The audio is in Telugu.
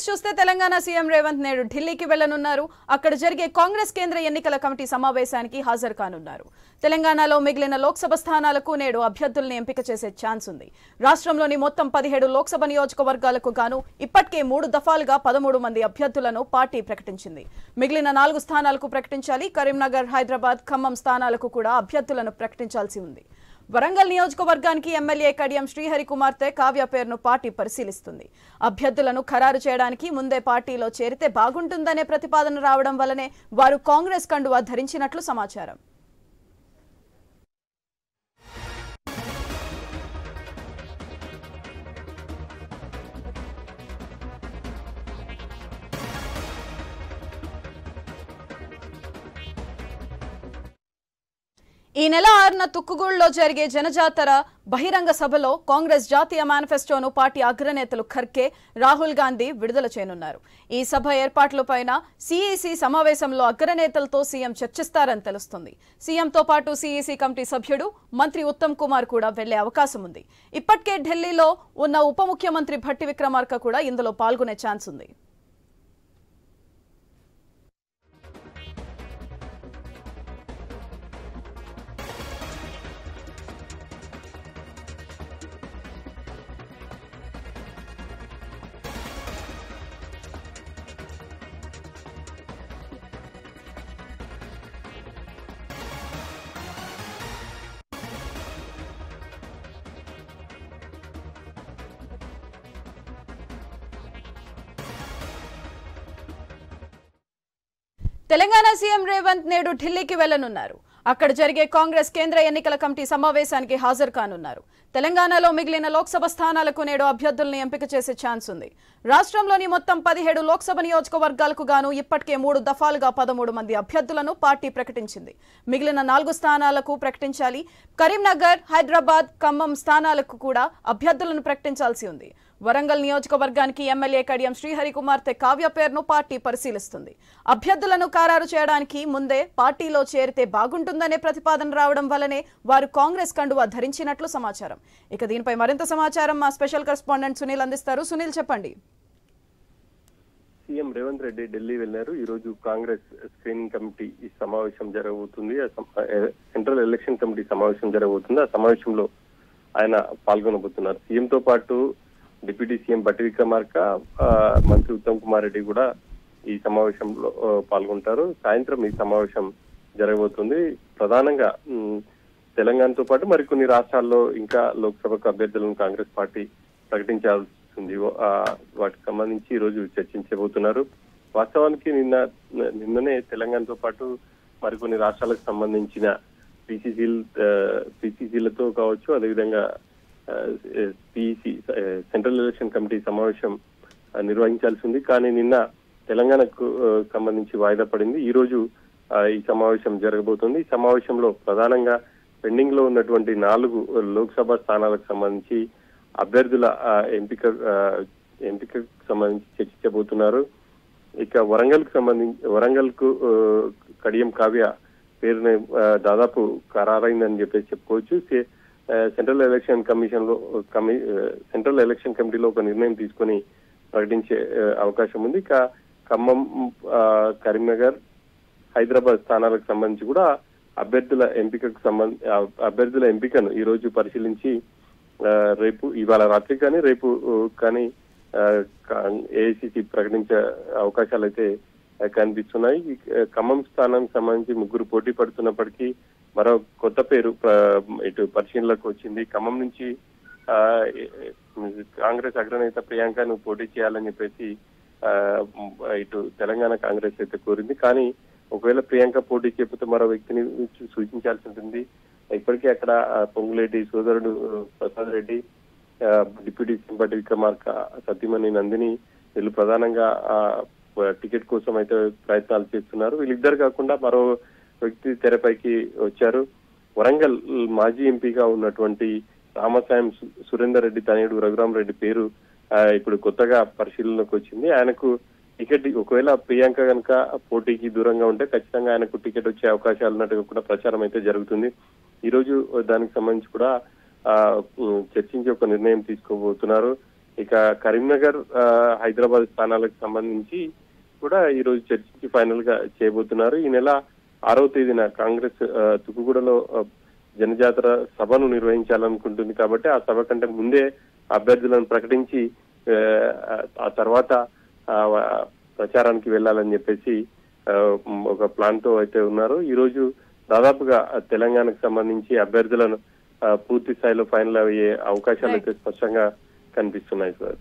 చూస్తే తెలంగాణ సీఎం రేవంత్ నేడు ఢిల్లీకి వెళ్లనున్నారు. అక్కడ జరిగే కాంగ్రెస్ కేంద్ర ఎన్నికల కమిటీ సమావేశానికి హాజరు కానున్నారు. తెలంగాణలో మిగిలిన లోక్సభ స్థానాలకు నేడు అభ్యర్థుల్ని ఎంపిక చేసే ఛాన్స్ ఉంది. రాష్ట్రంలోని మొత్తం 17 లోక్సభ నియోజకవర్గాలకు గాను ఇప్పటికే 3 దఫాలుగా 13 మంది అభ్యర్థులను పార్టీ ప్రకటించింది. మిగిలిన 4 స్థానాలకు ప్రకటించాలి. కరీంనగర్, హైదరాబాద్, ఖమ్మం స్థానాలకు కూడా అభ్యర్థులను ప్రకటించాల్సి ఉంది. వరంగల్ నియోజకవర్గానికి ఎమ్మెల్యే కడియం శ్రీహరి కుమార్తె కావ్య పేరును పార్టీ పరిశీలిస్తుంది. అభ్యర్థులను ఖరారు చేయడానికి ముందే పార్టీలో చేరితే బాగుంటుందనే ప్రతిపాదన రావడం వల్లనే వారు కాంగ్రెస్ కండువా ధరించినట్లు సమాచారం. ఈ నెల 6న తుక్కుగూడలో జరిగే జనజాతర బహిరంగ సభలో కాంగ్రెస్ జాతీయ మేనిఫెస్టోను పార్టీ అగ్రనేతలు ఖర్గే, రాహుల్ గాంధీ విడుదల చేయనున్నారు. ఈ సభ ఏర్పాట్లపైన సీఈసీ సమావేశంలో అగ్రనేతలతో సీఎం చర్చిస్తారని తెలుస్తుంది. సీఎంతో పాటు సీఈసీ కమిటీ సభ్యుడు మంత్రి ఉత్తమ్ కుమార్ కూడా వెళ్లే అవకాశం ఉంది. ఇప్పటికే ఢిల్లీలో ఉన్న ఉప ముఖ్యమంత్రి భట్టి విక్రమార్క కూడా ఇందులో పాల్గొనే ఛాన్స్ ఉంది. తెలంగాణ సీఎం రేవంత్ నేడు ఢిల్లీకి వెళ్లనున్నారు. అక్కడ జరిగే కాంగ్రెస్ కేంద్ర ఎన్నికల కమిటీ సమావేశానికి హాజరు కానున్నారు. తెలంగాణలో మిగిలిన లోక్సభ స్థానాలకు నేడు అభ్యర్థుల్ని ఎంపిక చేసే ఛాన్స్ ఉంది. రాష్ట్రంలోని మొత్తం 17 లోక్సభ నియోజకవర్గాలకు గాను ఇప్పటికే 3 దఫాలుగా 13 మంది అభ్యర్థులను పార్టీ ప్రకటించింది. మిగిలిన 4 స్థానాలకు ప్రకటించాలి. కరీంనగర్, హైదరాబాద్, ఖమ్మం స్థానాలకు కూడా అభ్యర్థులను ప్రకటించాల్సి ఉంది. వరంగల్ నియోజకవర్గానికి ఎమ్మెల్యే కడియం శ్రీహరి కుమార్తె కావ్య పేరును పార్టీ పరిశీలిస్తుంది. అభ్యర్థులను ఖరారు చేయడానికి ముందే పార్టీలో చేరితే బాగుంటుందనే ప్రతిపాదన రావడం వల్లనే వారు కాంగ్రెస్ కండువా ధరించినట్లు సమాచారం. ఇక దీనిపై మరింత సమాచారం మా స్పెషల్ కరెస్పాండెంట్ సునీల్ అందిస్తారు. సునీల్, చెప్పండి. సీఎం రేవంత్ రెడ్డి ఢిల్లీ వెళ్లారు. ఈ రోజు కాంగ్రెస్ స్క్రీనింగ్ కమిటీ సమావేశం జరగబోతుంది. సెంట్రల్ ఎలక్షన్ కమిటీ సమావేశం జరగబోతుంది. ఆ సమావేశంలో ఆయన పాల్గొనబోతున్నారు. సీఎంతో పాటు డిప్యూటీ సీఎం భట్టి విక్రమార్క, మంత్రి ఉత్తమ్ కుమార్ రెడ్డి కూడా ఈ సమావేశంలో పాల్గొంటారు. సాయంత్రం ఈ సమావేశం జరగబోతుంది. ప్రధానంగా తెలంగాణతో పాటు మరికొన్ని రాష్ట్రాల్లో ఇంకా లోక్సభకు అభ్యర్థులను కాంగ్రెస్ పార్టీ ప్రకటించాల్సి ఉంది. వాటికి సంబంధించి ఈ రోజు చర్చించబోతున్నారు. వాస్తవానికి నిన్ననే తెలంగాణతో పాటు మరికొన్ని రాష్ట్రాలకు సంబంధించిన పీసీసీలతో కావచ్చు, అదేవిధంగా పీసీ సెంట్రల్ ఎలక్షన్ కమిటీ సమావేశం నిర్వహించాల్సి ఉంది. కానీ నిన్న తెలంగాణకు సంబంధించి వాయిదా పడింది. ఈ రోజు ఈ సమావేశం జరగబోతుంది. ఈ సమావేశంలో ప్రధానంగా పెండింగ్ లో ఉన్నటువంటి 4 లోక్సభ స్థానాలకు సంబంధించి అభ్యర్థుల ఎంపికకు సంబంధించి చర్చించబోతున్నారు. ఇక వరంగల్ కు కడియం కావ్య పేరునే దాదాపు ఖరారైందని చెప్పేసి చెప్పుకోవచ్చు. సెంట్రల్ ఎలక్షన్ కమిటీలో ఒక నిర్ణయం తీసుకొని ప్రకటించే అవకాశం ఉంది. ఇక ఖమ్మం, కరీంనగర్, హైదరాబాద్ స్థానాలకు సంబంధించి కూడా అభ్యర్థుల ఎంపికను ఈ రోజు పరిశీలించి ఇవాళ రాత్రి కానీ రేపు కానీ ఏఐసిసి ప్రకటించే అవకాశాలు అయితే కనిపిస్తున్నాయి. ఖమ్మం స్థానానికి సంబంధించి 3 పోటీ పడుతున్నప్పటికీ మరో కొత్త పేరు ఇటు పరిశీలనకు వచ్చింది. ఖమ్మం నుంచి కాంగ్రెస్ అగ్రనేత ప్రియాంకను పోటీ చేయాలని చెప్పేసి ఇటు తెలంగాణ కాంగ్రెస్ అయితే కోరింది. కానీ ఒకవేళ ప్రియాంక పోటీ చేయకపోతే మరో వ్యక్తిని సూచించాల్సి ఉంటుంది. ఇప్పటికే అక్కడ పొంగులేటి సోదరుడు ప్రసాద్ రెడ్డి, డిప్యూటీ సీఎం భట్టి విక్రమార్క సతీమణి నందిని వీళ్ళు ప్రధానంగా టికెట్ కోసం అయితే ప్రయత్నాలు చేస్తున్నారు. వీళ్ళిద్దరు కాకుండా మరో వ్యక్తి తెరపైకి వచ్చారు. వరంగల్ మాజీ ఎంపీగా ఉన్నటువంటి రామసాయం సురేందర్ రెడ్డి తనయుడు రఘురామ్ రెడ్డి పేరు ఇప్పుడు కొత్తగా పరిశీలనకు వచ్చింది. ఆయనకు టికెట్, ఒకవేళ ప్రియాంక కనుక పోటీకి దూరంగా ఉంటే ఖచ్చితంగా ఆయనకు టికెట్ వచ్చే అవకాశాలు ఉన్నట్టుగా కూడా ప్రచారం అయితే జరుగుతుంది. ఈ రోజు దానికి సంబంధించి కూడా చర్చించి ఒక నిర్ణయం తీసుకోబోతున్నారు. ఇక కరీంనగర్ హైదరాబాద్ స్థానాలకు సంబంధించి కూడా ఈ రోజు చర్చించి ఫైనల్ గా చేయబోతున్నారు. ఈ నెల 6వ తేదీన కాంగ్రెస్ తుక్కుగూడలో జనజాతర సభను నిర్వహించాలనుకుంటుంది కాబట్టి ఆ సభ కంటే ముందే అభ్యర్థులను ప్రకటించి ఆ తర్వాత ప్రచారానికి వెళ్లాలని చెప్పేసి ఒక ప్లాన్ తో అయితే ఉన్నారు. ఈ రోజు దాదాపుగా తెలంగాణకు సంబంధించి అభ్యర్థులను పూర్తి స్థాయిలో ఫైనల్ అయ్యే అవకాశాలు అయితే స్పష్టంగా కనిపిస్తున్నాయి సార్.